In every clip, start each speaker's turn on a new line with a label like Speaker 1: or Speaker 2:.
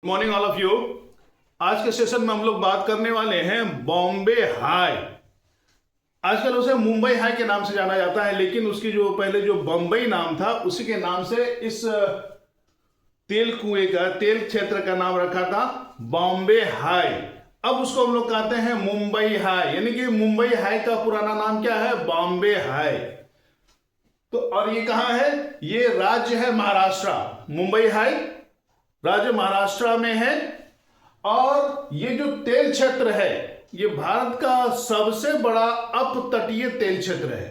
Speaker 1: Morning all of you. आज के session में हम लोग बात करने वाले हैं बॉम्बे हाई। आजकल उसे मुंबई हाई के नाम से जाना जाता है, लेकिन उसकी जो पहले जो बम्बई नाम था उसी के नाम से इस तेल कुएं का तेल क्षेत्र का नाम रखा था बॉम्बे हाई। अब उसको हम लोग कहते हैं मुंबई हाई, यानी कि मुंबई हाई का पुराना नाम क्या है? बॉम्बे हाई। तो और ये कहां है? ये राज्य है महाराष्ट्र। मुंबई हाई राज्य महाराष्ट्र में है। और ये जो तेल क्षेत्र है ये भारत का सबसे बड़ा अपतटीय तेल क्षेत्र है।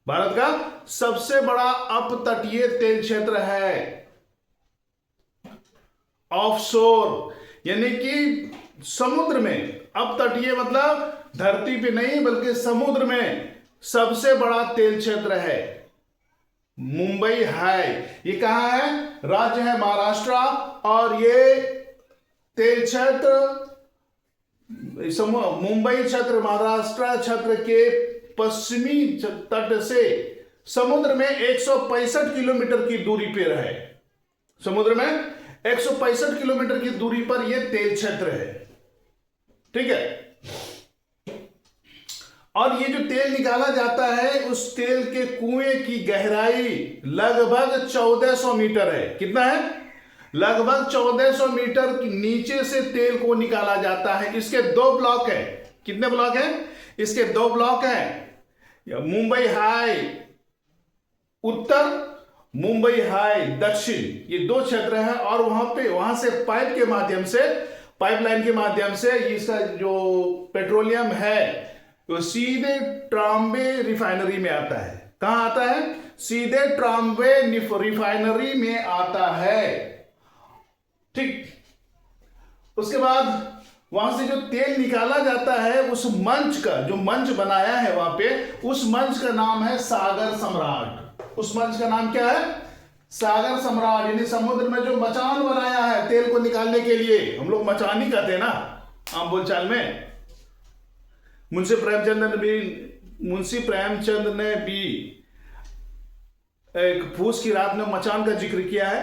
Speaker 1: भारत का सबसे बड़ा अपतटीय तेल क्षेत्र है। ऑफशोर यानी कि समुद्र में, अपतटीय मतलब धरती पे नहीं बल्कि समुद्र में सबसे बड़ा तेल क्षेत्र है मुंबई हाई। ये कहां है? राज्य है महाराष्ट्र। और ये तेल क्षेत्र मुंबई क्षेत्र महाराष्ट्र क्षेत्र के पश्चिमी तट से समुद्र में 165 किलोमीटर की दूरी पर है। समुद्र में 165 किलोमीटर की दूरी पर यह तेल क्षेत्र है। ठीक है। और ये जो तेल निकाला जाता है उस तेल के कुएं की गहराई लगभग 1400 मीटर है। कितना है? लगभग 1400 मीटर की नीचे से तेल को निकाला जाता है। इसके दो ब्लॉक है। कितने ब्लॉक है? इसके दो ब्लॉक है। मुंबई हाई उत्तर, मुंबई हाई दक्षिण, ये दो क्षेत्र हैं। और वहां से पाइप के माध्यम से, पाइपलाइन के माध्यम से इसका जो पेट्रोलियम है वो सीधे ट्राम्बे रिफाइनरी में आता है। कहां आता है? सीधे ट्राम्बे रिफाइनरी में आता है। ठीक। उसके बाद वहां से जो तेल निकाला जाता है उस मंच का, जो मंच बनाया है वहां पे, उस मंच का नाम है सागर सम्राट। उस मंच का नाम क्या है? सागर सम्राट। यानी समुद्र में जो मचान बनाया है तेल को निकालने के लिए, हम लोग मचान ही कहते हैं ना आम बोलचाल में। मुंशी प्रेमचंद ने भी एक फूस की रात में मचान का जिक्र किया है।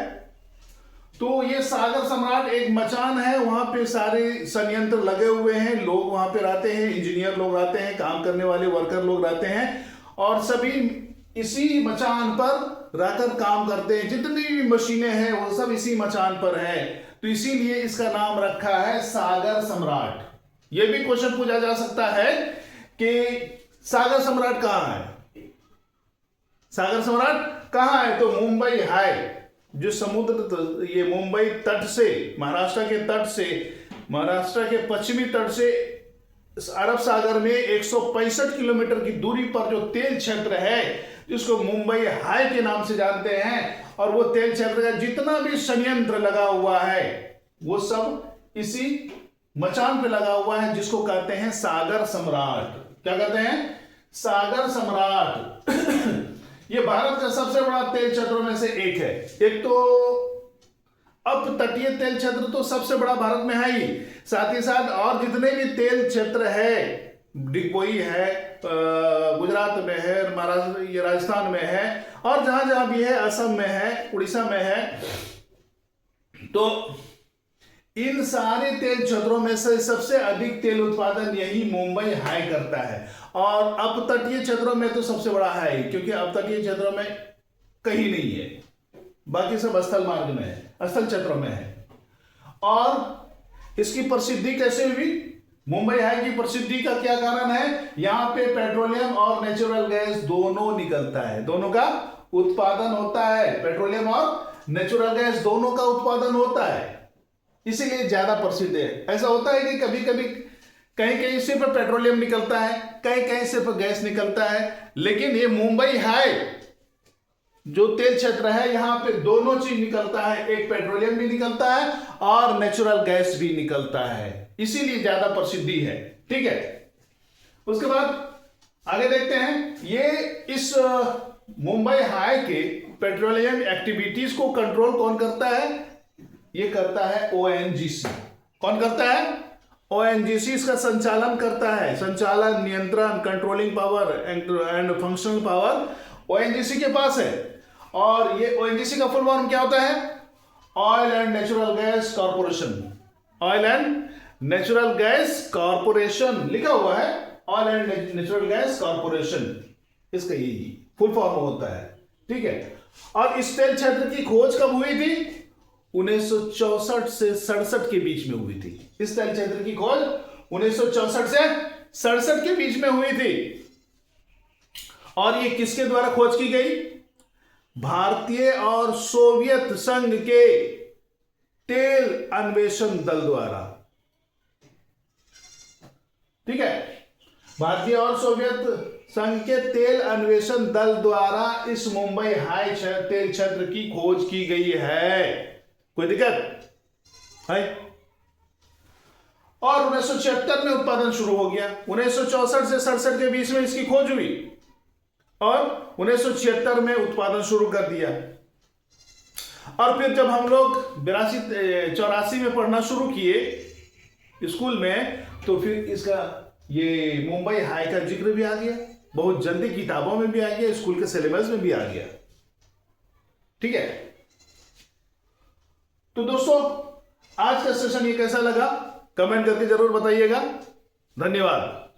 Speaker 1: तो ये सागर सम्राट एक मचान है। वहां पे सारे संयंत्र लगे हुए हैं, लोग वहां पे रहते हैं, इंजीनियर लोग रहते हैं, काम करने वाले वर्कर लोग रहते हैं, और सभी इसी मचान पर रहकर काम करते हैं। जितनी भी मशीनें हैं वो सब इसी मचान पर है। तो इसीलिए इसका नाम रखा है सागर सम्राट। यह भी क्वेश्चन पूछा जा सकता है कि सागर सम्राट कहां है? सागर सम्राट कहां है? तो मुंबई हाई, जो समुद्र, ये मुंबई तट से, महाराष्ट्र के तट से, महाराष्ट्र के पश्चिमी तट से अरब सागर में 165 किलोमीटर की दूरी पर जो तेल क्षेत्र है जिसको मुंबई हाई के नाम से जानते हैं। और वो तेल क्षेत्र का जितना भी संयंत्र लगा हुआ है वो सब इसी मचान पे लगा हुआ है, जिसको कहते हैं सागर सम्राट। क्या कहते हैं? सागर सम्राट। ये भारत का सबसे बड़ा तेल क्षेत्रों में से एक है। एक तो अपतटीय तेल क्षेत्र तो सबसे बड़ा भारत में है ही, साथ ही साथ और जितने भी तेल क्षेत्र है, डिगबोई है, गुजरात में है, महाराष्ट्र, ये राजस्थान में है, और जहां जहां भी है, असम में है, उड़ीसा में है, तो इन सारे तेल क्षेत्रों में से सबसे अधिक तेल उत्पादन यही मुंबई हाई करता है। और अपतटीय क्षेत्रों में तो सबसे बड़ा है ही, क्योंकि अपतटीय क्षेत्रों में कहीं नहीं है, बाकी सब स्थल मार्ग में है, स्थल क्षेत्रों में है। और इसकी प्रसिद्धि कैसे हुई? मुंबई हाई की प्रसिद्धि का क्या कारण है? यहां पे पेट्रोलियम और नेचुरल गैस दोनों निकलता है, दोनों का उत्पादन होता है। पेट्रोलियम और नेचुरल गैस दोनों का उत्पादन होता है, इसीलिए ज्यादा प्रसिद्ध है। ऐसा होता है कि कभी कभी कहीं कहीं सिर्फ पेट्रोलियम निकलता है, कहीं कहीं सिर्फ गैस निकलता है, लेकिन ये मुंबई हाई जो तेल क्षेत्र है यहां पे दोनों चीज निकलता है। एक पेट्रोलियम भी निकलता है और नेचुरल गैस भी निकलता है, इसीलिए ज्यादा प्रसिद्धि है। ठीक है। उसके बाद आगे देखते हैं। ये इस मुंबई हाई के पेट्रोलियम एक्टिविटीज को कंट्रोल कौन करता है? ये करता है ओएनजीसी। कौन करता है? ओएनजीसी इसका संचालन करता है। संचालन, नियंत्रण, controlling power and functional power ONGC के पास है। और ये ओएनजीसी का फुल फॉर्म क्या होता है? Oil and natural gas corporation, oil and natural gas corporation लिखा हुआ है, oil and natural gas corporation, इसका यही फुल फॉर्म होता है। ठीक है, और इस तेल क्षेत्र की खोज कब हुई थी? 1964 से 67 के बीच में हुई थी। इस तेल क्षेत्र की खोज 1964 से 67 के बीच में हुई थी। और ये किसके द्वारा खोज की गई? भारतीय और सोवियत संघ के तेल अन्वेषण दल द्वारा। ठीक है, भारतीय और सोवियत संघ के तेल अन्वेषण दल द्वारा इस मुंबई हाई तेल क्षेत्र की खोज की गई है। कोई दिक्कत है? और 1976 में उत्पादन शुरू हो गया। 1964 से 67 के बीच में इसकी खोज हुई और 1976 में उत्पादन शुरू कर दिया। और फिर जब हम लोग 84 में पढ़ना शुरू किए स्कूल में, तो फिर इसका ये मुंबई हाई का जिक्र भी आ गया, बहुत जल्दी किताबों में भी आ गया, स्कूल के सिलेबस में भी आ गया। ठीक है, तो दोस्तों आज का सेशन ये कैसा लगा कमेंट करके जरूर बताइएगा। धन्यवाद।